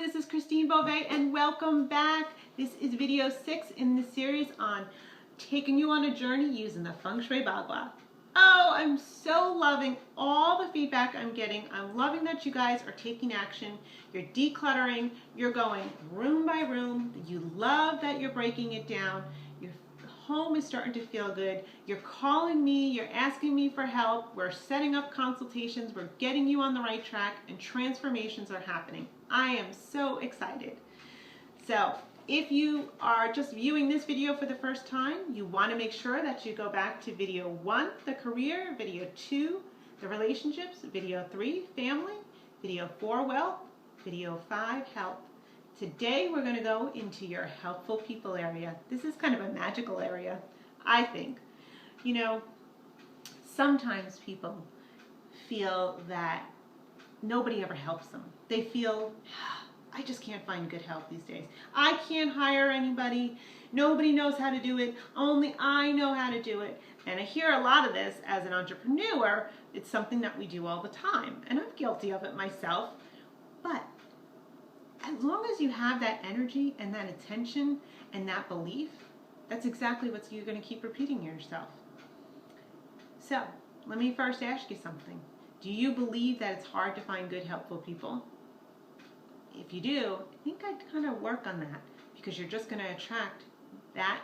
this is Christine Beauvais and welcome back. This is video 6 in the series on taking you on a journey using the Feng Shui Bagua. Oh, I'm so loving all the feedback I'm getting. I'm loving that you guys are taking action. You're decluttering. You're going room by room. You love that you're breaking it down. Your home is starting to feel good. You're calling me. You're asking me for help. We're setting up consultations. We're getting you on the right track and transformations are happening. I am so excited. So if you are just viewing this video for the first time, you want to make sure that you go back to video 1, the career, video 2, the relationships, video 3, family, video 4, wealth, video 5, health. Today we're going to go into your helpful people area. This is kind of a magical area, I think. You know, sometimes people feel that nobody ever helps them. They feel, I just can't find good help these days. I can't hire anybody. Nobody knows how to do it. Only I know how to do it. And I hear a lot of this as an entrepreneur. It's something that we do all the time. And I'm guilty of it myself. But as long as you have that energy and that attention and that belief, that's exactly what you're going to keep repeating yourself. So let me first ask you something. Do you believe that it's hard to find good, helpful people? If you do, I think I'd kind of work on that, because you're just going to attract that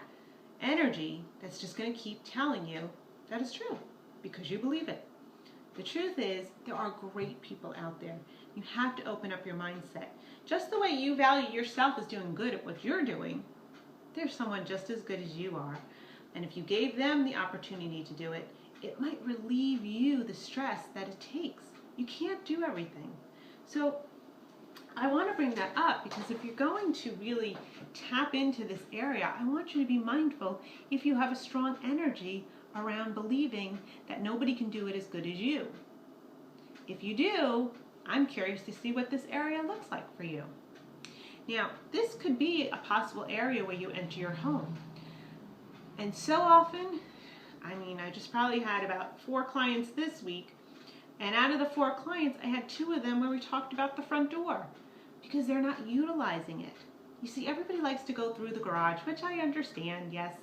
energy that's just going to keep telling you that it's true because you believe it. The truth is, there are great people out there. You have to open up your mindset. Just the way you value yourself as doing good at what you're doing, there's someone just as good as you are. And if you gave them the opportunity to do it, it might relieve you the stress that it takes. You can't do everything. So I want to bring that up because if you're going to really tap into this area, I want you to be mindful if you have a strong energy around believing that nobody can do it as good as you. If you do, I'm curious to see what this area looks like for you. Now, this could be a possible area where you enter your home. And so often, I just probably had about 4 clients this week, and out of the 4 clients, I had 2 of them where we talked about the front door because they're not utilizing it. You see, everybody likes to go through the garage, which I understand, yes,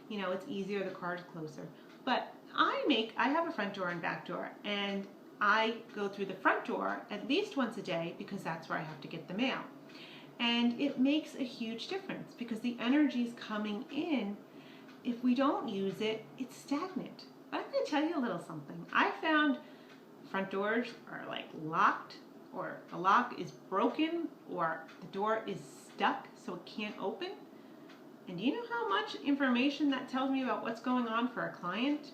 you know, it's easier, the car's closer. But I have a front door and back door, and I go through the front door at least once a day because that's where I have to get the mail. And it makes a huge difference because the energy is coming in. If we don't use it, it's stagnant. But I'm going to tell you a little something. I found front doors are like locked, or the lock is broken, or the door is stuck so it can't open. And do you know how much information that tells me about what's going on for a client?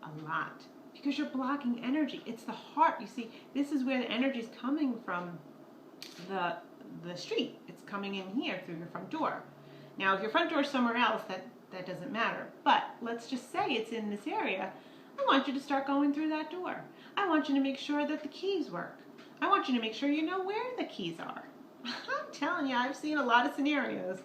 A lot. Because you're blocking energy. It's the heart. You see, this is where the energy is coming from the street. It's coming in here through your front door. Now, if your front door is somewhere else, that doesn't matter. But let's just say it's in this area. I want you to start going through that door. I want you to make sure that the keys work. I want you to make sure you know where the keys are. I'm telling you, I've seen a lot of scenarios.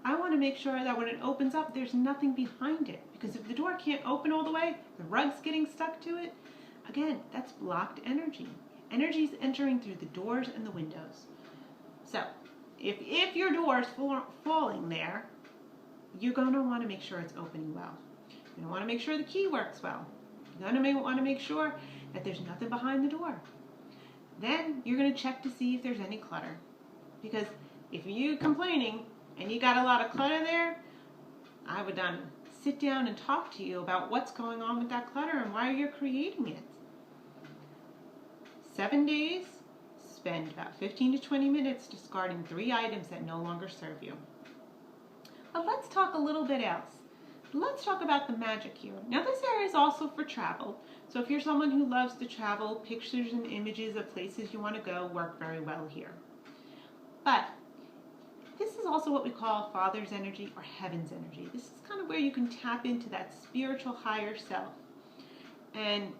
I want to make sure that when it opens up, there's nothing behind it. Because if the door can't open all the way, the rug's getting stuck to it, again, that's blocked energy. Energy is entering through the doors and the windows. So, if your door is falling there, you're going to want to make sure it's opening well. You're going to want to make sure the key works well. You're going to want to make sure that there's nothing behind the door. Then you're going to check to see if there's any clutter. Because if you're complaining and you got a lot of clutter there, I would sit down and talk to you about what's going on with that clutter and why you're creating it. 7 days, spend about 15 to 20 minutes discarding 3 items that no longer serve you. But let's talk a little bit else. Let's talk about the magic here. Now, this area is also for travel. So if you're someone who loves to travel, pictures and images of places you want to go work very well here. But this is also what we call Father's energy or Heaven's energy. This is kind of where you can tap into that spiritual higher self. And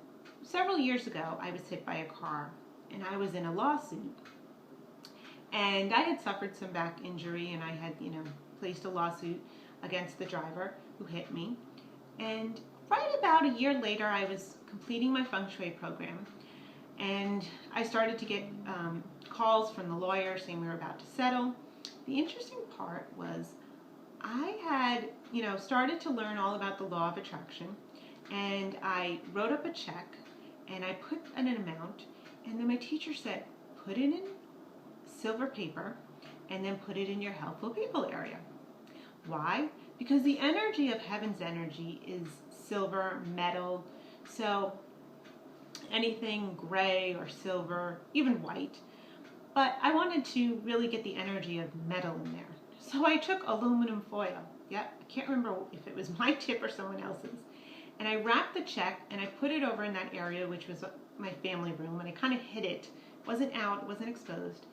several years ago, I was hit by a car, and I was in a lawsuit. And I had suffered some back injury, and I had, placed a lawsuit against the driver who hit me. And right about a year later, I was completing my Feng Shui program, and I started to get calls from the lawyer saying we were about to settle. The interesting part was I had, started to learn all about the law of attraction, and I wrote up a check and I put in an amount, and then my teacher said, put it in silver paper and then put it in your helpful people area. Why? Because the energy of heaven's energy is silver, metal, so anything gray or silver, even white. But I wanted to really get the energy of metal in there. So I took aluminum foil. I can't remember if it was my tip or someone else's. And I wrapped the check and I put it over in that area, which was my family room, and I kind of hid it. It wasn't out, it wasn't exposed.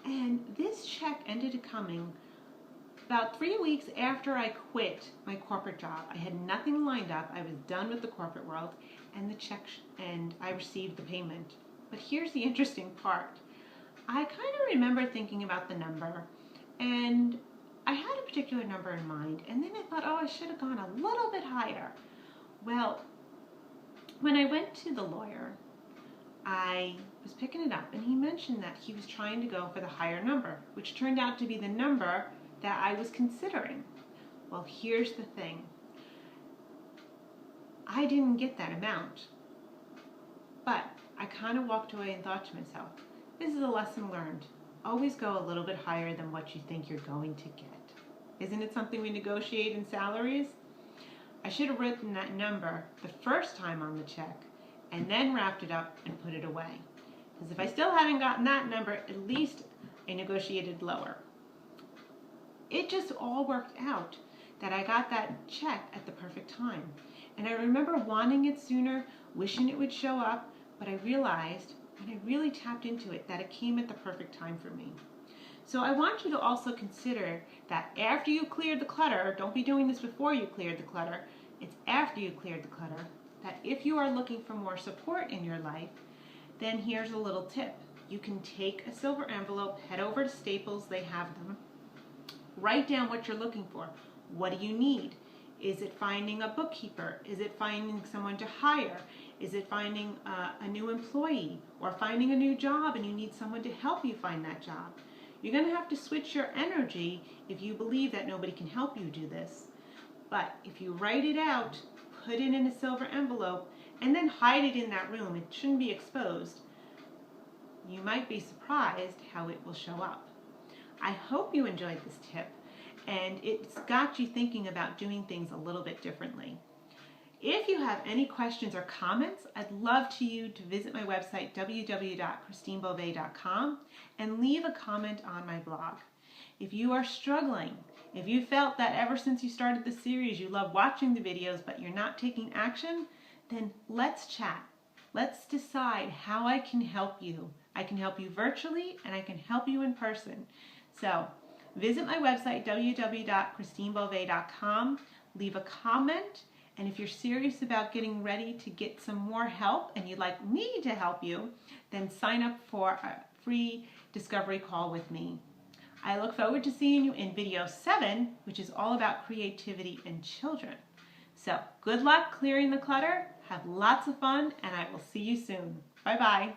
And this check ended up coming about 3 weeks after I quit my corporate job. I had nothing lined up. I was done with the corporate world, and the check, and I received the payment. But here's the interesting part. I kind of remember thinking about the number, and I had a particular number in mind, and then I thought, oh, I should have gone a little bit higher. Well, when I went to the lawyer, I was picking it up, and he mentioned that he was trying to go for the higher number, which turned out to be the number that I was considering. Well, here's the thing. I didn't get that amount, but I kind of walked away and thought to myself, this is a lesson learned. Always go a little bit higher than what you think you're going to get. Isn't it something we negotiate in salaries? I should have written that number the first time on the check and then wrapped it up and put it away. Because if I still hadn't gotten that number, at least I negotiated lower. It just all worked out that I got that check at the perfect time. And I remember wanting it sooner, wishing it would show up, but I realized when I really tapped into it that it came at the perfect time for me. So I want you to also consider that after you cleared the clutter, don't be doing this before you cleared the clutter, it's after you cleared the clutter, that if you are looking for more support in your life, then here's a little tip. You can take a silver envelope, head over to Staples, they have them, write down what you're looking for. What do you need? Is it finding a bookkeeper? Is it finding someone to hire? Is it finding a new employee or finding a new job and you need someone to help you find that job? You're going to have to switch your energy if you believe that nobody can help you do this. But if you write it out, put it in a silver envelope, and then hide it in that room, it shouldn't be exposed, you might be surprised how it will show up. I hope you enjoyed this tip, and it's got you thinking about doing things a little bit differently. If you have any questions or comments, I'd love you to visit my website, www.christinebouvet.com, and leave a comment on my blog. If you are struggling, if you felt that ever since you started the series you love watching the videos but you're not taking action, then let's chat. Let's decide how I can help you. I can help you virtually and I can help you in person. So visit my website, www.christinebouvet.com, leave a comment, and if you're serious about getting ready to get some more help and you'd like me to help you, then sign up for a free discovery call with me. I look forward to seeing you in video 7, which is all about creativity in children. So good luck clearing the clutter, have lots of fun, and I will see you soon. Bye-bye.